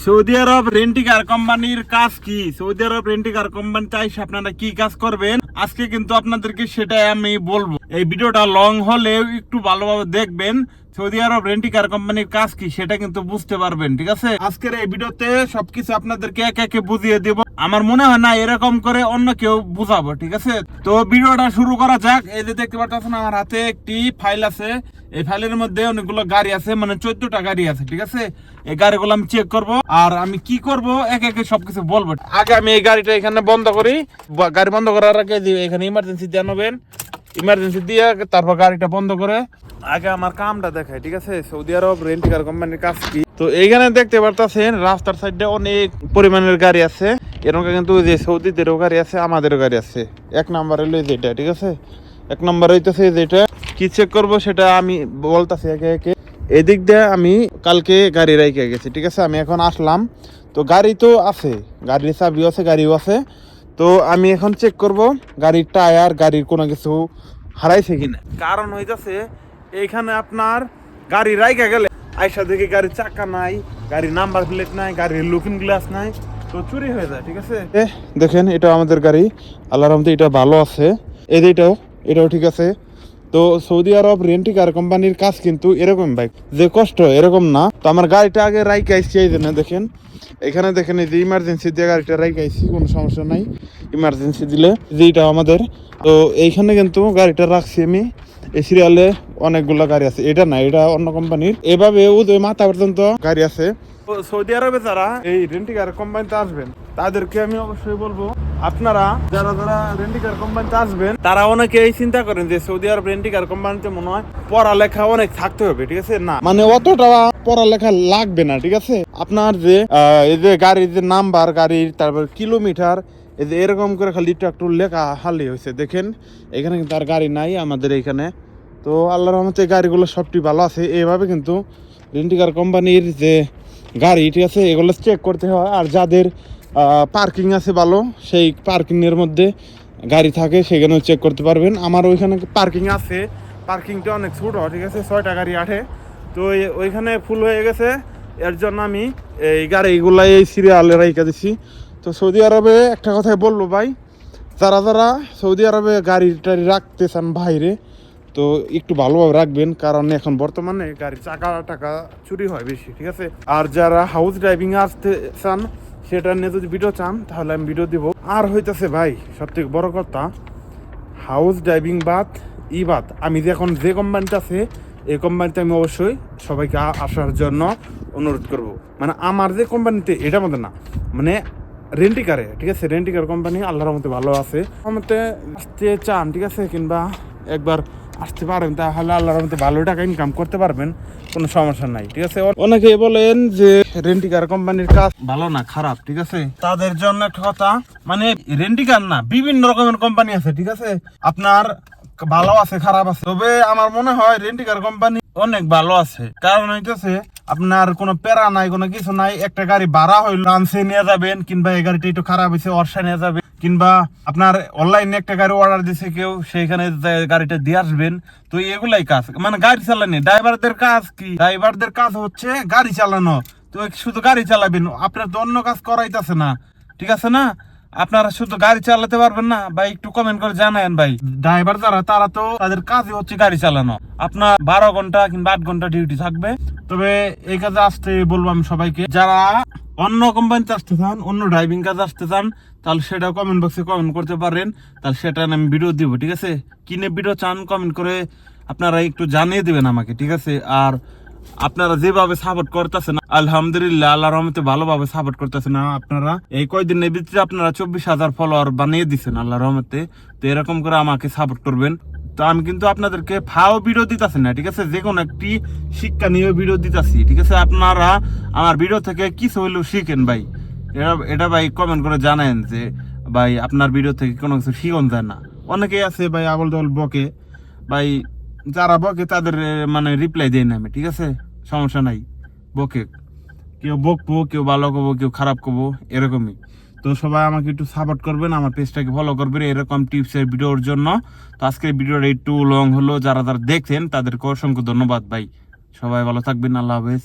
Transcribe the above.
Saudi আরব রেন্টি কার কোম্পানির কাজ কি, সৌদি আরব রেন্টি কার কোম্পানি চাই আপনারা কি কাজ করবেন, আজকে কিন্তু আপনাদেরকে সেটাই আমি বলবো। এই ভিডিওটা লং হলে একটু ভালোভাবে দেখবেন, সৌদি আরব রেন্টি কার কোম্পানির কাজ কি সেটা কিন্তু বুঝতে পারবেন। ঠিক আছে, আজকের এই ভিডিওতে সবকিছু আপনাদেরকে একে একে বুঝিয়ে দেব। আমার মনে হয় না এরকম করে অন্য কেউ বুঝাবো। ঠিক আছে, তো ভিডিওটা শুরু করা যাক। এই যে দেখতে পাচ্ছেন আমার হাতে একটি ফাইল আছে, এই ফাইলের মধ্যে অনেকগুলো গাড়ি আছে, মানে 14টা গাড়ি আছে। ঠিক আছে, এই গাড়িগুলো আমি চেক করব আর আমি কি করব একে একে সবকিছু বলবো। আগে আমি এই গাড়িটা এখানে বন্ধ করি, গাড়ি বন্ধ করার আগে এখানে ইমার্জেন্সি জানাবেন, ইমার্জেন্সি দিয়ে তারপর গাড়িটা বন্ধ করে আগে আমার কামটা দেখায়। ঠিক আছে, সৌদি আরব রেন্টি কার কোম্পানির কাজ কি। তো এইখানে দেখতে পারতেছেন রাস্তার সাইডে অনেক পরিমাণের গাড়ি আছে, এরকম কিন্তু যে সৌদিদেরও গাড়ি আছে, আমাদেরও গাড়ি আছে। এক নম্বরে হলো যেটা, ঠিক আছে, এক নম্বর হইতেছে যেটা কি চেক করবো সেটা আমি বলতেছি একে একে। এদিক দিয়ে আমি কালকে গাড়ি রাইখে গেছি। ঠিক আছে, আমি এখন আসলাম, তো গাড়ি তো আছে, গাড়ির চাবিও আছে, গাড়িও আছে। তো আমি এখন চেক করব গাড়ির টায়ার, গাড়ির কোনো কিছু হারাইছে কিনা। কারণ হইতেছে এইখানে আপনার গাড়ি রাইখে গেলে আইসা দেখি গাড়ির চাকা নাই, গাড়ির নাম্বার প্লেট নাই, গাড়ির লুকিং গ্লাস নাই, তো চুরি হয়ে যায়। ঠিক আছে, দেখেন এটা আমাদের গাড়ি, আল্লাহর রহমতে এটা ভালো আছে। এটাও ঠিক আছে। তো সৌদি আরব রেন্টি কার কোম্পানির কাজ কিন্তু এরকম বাইক যে কষ্ট এরকম না। তো আমার গাড়িটা আগে রাইকে আইসি, এই জন্য দেখেন এখানে দেখেন এই যে ইমার্জেন্সি দিয়ে গাড়িটা রাইকে আইসি, কোনো সমস্যা নাই ইমার্জেন্সি দিলে। যেটা আমাদের, তো এইখানে কিন্তু গাড়িটা রাখছি আমি। এই সিরিয়ালে অনেকগুলো গাড়ি আছে, এটা না, এটা অন্য কোম্পানির। এভাবে ওই মাথা পর্যন্ত গাড়ি আছে। সৌদি আরবে যারা এই রেন্টি কার কোম্পানিতে আসবেন তাদেরকে আমি অবশ্যই বলবো, আপনারা যারা যারা রেন্টি কার কোম্পানিতে আসবেন তারা অনেকেই চিন্তা করেন যে সৌদি আরব রেন্টি কার কোম্পানিতে মনে হয় পড়ালেখা অনেক থাকতে হবে। ঠিক আছে, না, মানে অতটা পড়ালেখা লাগবে না। ঠিক আছে, আপনার যে এই যে গাড়ির যে নাম্বার, গাড়ির তারপর কিলোমিটার, এই যে এরকম করে খালি একটু লেখা হালি হয়েছে। দেখেন এখানে কিন্তু আর গাড়ি নাই আমাদের এইখানে। তো আল্লাহর রহমতে গাড়িগুলো সবটি ভালো আছে। এইভাবে কিন্তু রেন্টি কার কোম্পানির যে গাড়ি, ঠিক আছে, এগুলো চেক করতে হয়। আর যাদের পার্কিং আছে ভালো, সেই পার্কিংয়ের মধ্যে গাড়ি থাকে সেখানেও চেক করতে পারবেন। আমার ওইখানে পার্কিং আছে, পার্কিংটা অনেক ছোট। ঠিক আছে, 6টা গাড়ি আঠে, তো ওইখানে ফুল হয়ে গেছে, এর জন্য আমি এই গাড়িগুলো এই সিরিয়ালে রেখে দিছি। তো সৌদি আরবে একটা কথাই বলবো ভাই, যারা যারা সৌদি আরবে গাড়ি টাড়ি রাখতে চান বাইরে, তো একটু ভালোভাবে রাখবেন, কারণ এখন বর্তমানে গাড়ির চাকা টাকা চুরি হয় বেশি। ঠিক আছে, আর যারা হাউস ড্রাইভিং আসতে চান সেটা নিয়ে যদি ভিডিও চান তাহলে আমি ভিডিও দিব। আর হইতেছে ভাই সবথেকে বড় কথা, হাউস ড্রাইভিং বাদ আমি যে এখন যে কোম্পানিতে আছে এই কোম্পানিতে আমি অবশ্যই সবাইকে আসার জন্য অনুরোধ করব। মানে আমার যে কোম্পানিতে এটা মধ্যে না, মানে রেন্টি কারে। ঠিক আছে, রেন্টি কার কোম্পানি আল্লাহর মধ্যে ভালো আছে। আমাতে আসতে চান, ঠিক আছে, কিংবা একবার আসতে পারেন, তাহলে আল্লাহর মধ্যে ভালো টাকা ইনকাম করতে পারবেন, কোনো সমস্যা নাই। ঠিক আছে, অনেকে বলেন যে রেন্টি কার কোম্পানির কাজ ভালো না খারাপ। ঠিক আছে, তাদের জন্য একটা কথা, মানে রেন্টি কার না, বিভিন্ন রকমের কোম্পানি আছে। ঠিক আছে, আপনার ভালো আছে, খারাপ আছে, তবে আমার মনে হয় রেন্টি কার কোম্পানি অনেক ভালো আছে। কারণ হইতেছে আপনার কোনো প্যারা নাই, কোনো কিছু নাই। একটা গাড়ি ভাড়া হইল আনসে নিয়ে যাবেন, কিংবা এই গাড়িটা একটু খারাপ হয়েছে অর্ষা নিয়ে যাবেন, কিংবা আপনার অনলাইনে একটা গাড়ি অর্ডার দিছে কেউ, সেইখানে গাড়িটা দিয়ে আসবেন। তো এগুলাই কাজ, মানে গাড়ি চালানি। ড্রাইভারদের কাজ কি? ড্রাইভারদের কাজ হচ্ছে গাড়ি চালানো। তো শুধু গাড়ি চালাবেন, আপনার তো অন্য কাজ করাইতেছে না। ঠিক আছে না, আপনারা শুধু গাড়ি চালাতে পারবেন না ভাই? একটু কমেন্ট করে জানায়েন ভাই। ড্রাইভার যারা তারা তো তাদের কাজই হচ্ছে গাড়ি চালানো। আপনার 12 ঘন্টা কিংবা 8 ঘন্টা ডিউটি থাকবে। তবে এই কাজে আসতে বলবো আমি সবাইকে, যারা অন্য কোম্পানিতে আসতে চান, অন্য ড্রাইভিং কাজে আসতে চান, তাহলে সেটা কমেন্ট বক্সে কমেন্ট করতে পারেন, তাহলে সেটা আমি ভিডিও দিব। ঠিক আছে, কিনে ভিডিও চান কমেন্ট করে আপনারা একটু জানিয়ে দিবেন আমাকে। ঠিক আছে, আর আপনারা যেভাবে সাপোর্ট করতেছেন আলহামদুলিল্লাহ, আল্লাহর রহমতে ভালোভাবে সাপোর্ট করতেছেন। আপনারা এই কয়দিনের ভিতরে আপনারা 24,000 ফলোয়ার বানিয়ে দিচ্ছেন আল্লাহর রহমতে। তো এরকম করে আমাকে সাপোর্ট করবেন। তো আমি কিন্তু আপনাদেরকে ফাও ভিডিও দিতেছি না। ঠিক আছে, যে কোনো একটি শিক্ষা নিয়ে ভিডিও দিতেছি। ঠিক আছে, আপনারা আমার ভিডিও থেকে কিছু হইলেও শিখেন ভাই। এটা ভাই কমেন্ট করে জানেন যে ভাই আপনার ভিডিও থেকে কোনো কিছু শিখন যায় না। অনেকেই আছে ভাই আবল তাবল বকে ভাই, যারা বকে তাদের মানে রিপ্লাই দেয় না আমি। ঠিক আছে, সমস্যা নাই, বকে কেউ বকবো, কেউ ভালো করবো, কেউ খারাপ করবো, এরকমই। তো সবাই আমাকে একটু সাপোর্ট করবেন, আমার পেজটাকে ফলো করবেন এরকম টিপসের ভিডিওর জন্য। তো আজকের ভিডিওটা একটু লং হলো, যারা যারা দেখছেন তাদেরকে অসংখ্য ধন্যবাদ ভাই। সবাই ভালো থাকবেন, আল্লাহ হাফেজ।